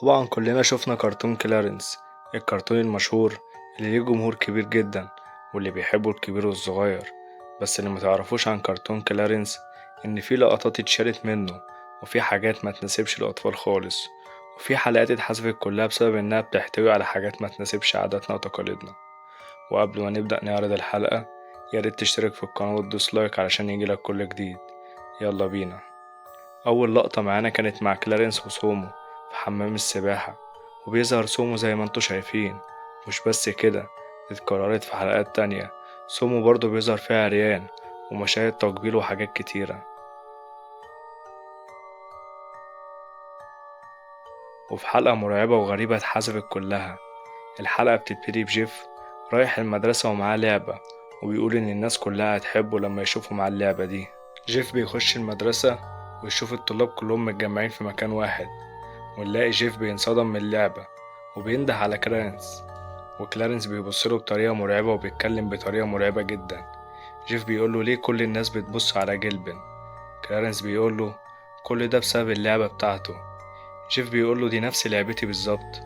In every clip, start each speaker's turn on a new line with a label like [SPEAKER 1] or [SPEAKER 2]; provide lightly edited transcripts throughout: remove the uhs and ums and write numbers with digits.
[SPEAKER 1] طبعا كلنا شفنا كرتون كلارنس، الكرتون المشهور اللي ليه جمهور كبير جدا واللي بيحبه الكبير والصغير. بس اللي متعرفوش عن كرتون كلارنس إن في لقطات اتشالت منه، وفي حاجات ما تناسبش الأطفال خالص، وفي حلقات اتحذفت كلها بسبب إنها بتحتوي على حاجات ما تناسبش عاداتنا وتقاليدنا. وقبل ما نبدأ نعرض الحلقة، ياريت تشترك في القناة وتدوس لايك علشان يجيلك كل جديد. يلا بينا. أول لقطة معانا كانت مع كلارنس وسومو في حمام السباحة، وبيظهر سومو زي ما انتوا شايفين. مش بس كده، دي اتكررت في حلقات تانية، سومو برضه بيظهر فيها عريان ومشاهد تقبيل وحاجات كتيرة. وفي حلقة مرعبة وغريبة اتحذفت كلها. الحلقة بتبتدي بجيف رايح المدرسة ومعاه لعبة، وبيقول إن الناس كلها هتحبه لما يشوفوا معاه اللعبة دي. جيف بيخش المدرسة ويشوف الطلاب كلهم متجمعين في مكان واحد، ونلاقي جيف بينصدم من اللعبة وبينده على كلارنس، وكلارنس بيبصله بطريقة مرعبة وبيتكلم بطريقة مرعبة جدا. جيف بيقوله ليه كل الناس بتبص على جيلبن. كلارنس بيقوله كل ده بسبب اللعبة بتاعته. جيف بيقوله دي نفس لعبتي بالظبط.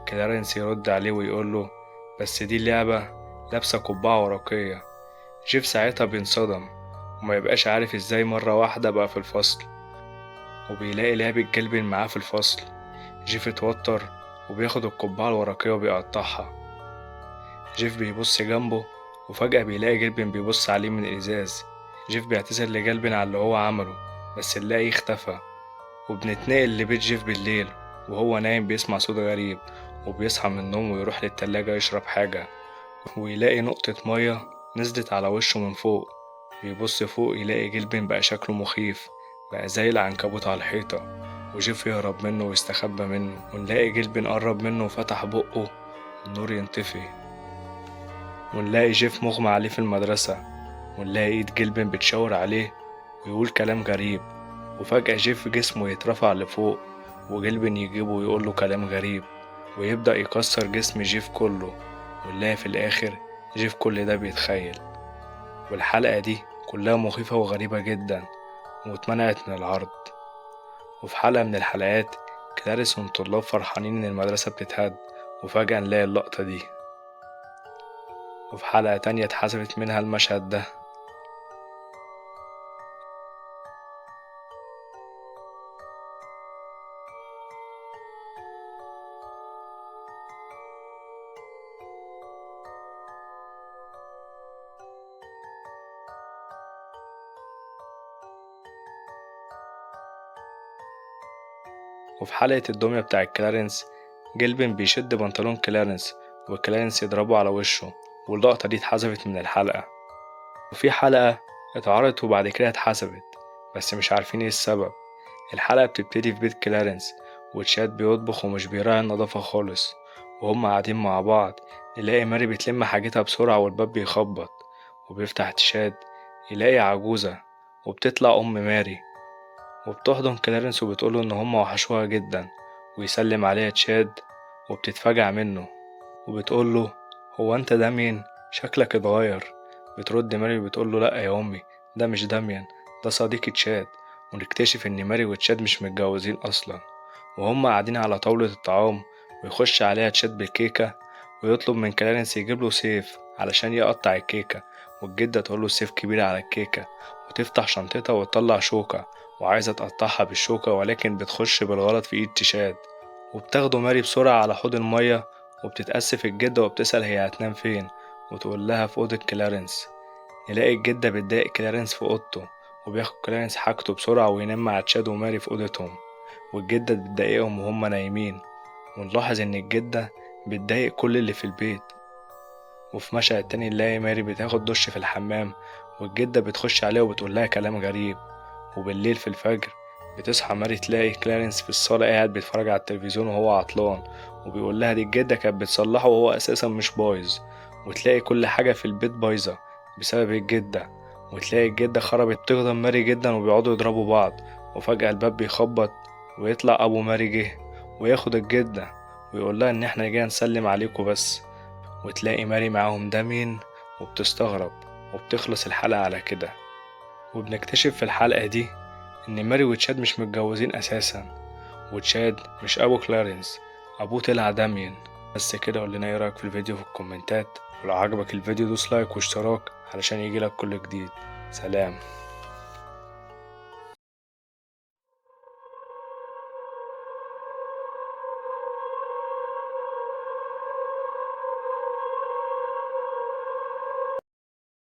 [SPEAKER 1] كلارنس يرد عليه ويقوله بس دي لعبة لابسة قبعة ورقية. جيف ساعتها بينصدم وما يبقاش عارف ازاي مرة واحدة بقى في الفصل، وبيلاقي لعبة جيلبن معاه في الفصل. جيف اتوتر وبياخد القبعة الورقية وبيقطعها. جيف بيبص جنبه وفجأة بيلاقي جلبن بيبص عليه من الإزاز. جيف بيعتذر لجلبن على اللي هو عمله، بس نلاقيه اختفى. وبنتنقل لبيت جيف بالليل، وهو نايم بيسمع صوت غريب، وبيصحى من النوم ويروح للتلاجة يشرب حاجة، ويلاقي نقطة مية نزلت على وشه من فوق. بيبص فوق يلاقي جلبن بقى شكله مخيف، بقى زي العنكبوت على الحيطة. وجيف يهرب منه ويستخبى منه، ونلاقي جلبن قرب منه وفتح بقه، النور ينطفي، ونلاقي جيف مغمى عليه في المدرسة، ونلاقي ايد جيلبن بتشاور عليه ويقول كلام غريب. وفجأة جيف جسمه يترفع لفوق، وجيلبن يجيبه ويقوله كلام غريب، ويبدأ يكسر جسم جيف كله. ونلاقي في الآخر جيف كل ده بيتخيل. والحلقة دي كلها مخيفة وغريبة جدا، واتمنعت من العرض. وفي حلقة من الحلقات كلاريس والطلاب فرحانين إن المدرسة بتتهد، وفجأة نلاقي اللقطة دي. وفي حلقة تانية اتحذفت منها المشهد ده. وفي حلقة الدمية بتاع كلارنس، جيلبن بيشد بنطلون كلارنس وكلارنس يضربه على وشه، واللقطة دي اتحذفت من الحلقة. وفي حلقة اتعرضت وبعد كده اتحذفت، بس مش عارفين ايه السبب. الحلقة بتبتدي في بيت كلارنس، وتشاد بيطبخ ومش بيراعي النظافة خالص. وهم قاعدين مع بعض يلاقي ماري بتلم حاجتها بسرعة والباب بيخبط، وبيفتح تشاد يلاقي عجوزة، وبتطلع أم ماري وبتحضن كلارنس وبتقوله إن هما وحشوها جدا، ويسلم عليها تشاد وبتتفجع منه، وبتقوله هو أنت داميان؟ شكلك اتغير. بترد ماري وبتقوله لأ يا أمي، ده مش داميان، ده صديقي تشاد. ونكتشف إن ماري وتشاد مش متجوزين أصلا. وهما قاعدين على طاولة الطعام، ويخش عليها تشاد بالكيكة ويطلب من كلارنس يجيبله سيف علشان يقطع الكيكة. والجدة تقوله السيف كبير على الكيكة، وتفتح شنطتها وتطلع شوكة وعايزة تقطعها بالشوكة، ولكن بتخش بالغلط في ايد تشاد. وبتاخده ماري بسرعة على حوض المية، وبتتأسف الجدة وبتسأل هي هتنام فين، وتقول لها في أوضة كلارنس. نلاقي الجدة بتضايق كلارنس في أوضته، وبياخد كلارنس حاجته بسرعة وينام مع تشاد وماري في أوضتهم، والجدة بتضايقهم وهم نايمين. ونلاحظ إن الجدة بتضايق كل اللي في البيت. وفي مشهد تاني نلاقي ماري بتاخد دش في الحمام، والجدة بتخش عليها وبتقول لها كلام غريب. وبالليل في الفجر بتصحى ماري تلاقي كلارنس في الصالة قاعد بيتفرج على التلفزيون وهو عطلان، وبيقول لها دي الجدة كانت بتصلحه وهو أساسا مش بايظ. وتلاقي كل حاجة في البيت بايظة بسبب الجدة. وتلاقي الجدة خربت بتغضب ماري جدا وبيقعدوا يضربوا بعض. وفجأة الباب بيخبط ويطلع أبو ماري جه وياخد الجدة ويقول لها إن احنا جاي نسلم عليكم بس. وتلاقي ماري معاهم دامين وبتستغرب، وبتخلص الحلقة على كده. وبنكتشف في الحلقة دي إن ماري وتشاد مش متجوزين أساسا، وتشاد مش أبو كلارنس، أبوه طلع داميان. بس كده، قولنا ايه رأيك في الفيديو في الكومنتات، ولو عجبك الفيديو دوس لايك واشتراك علشان يجيلك كل جديد. سلام.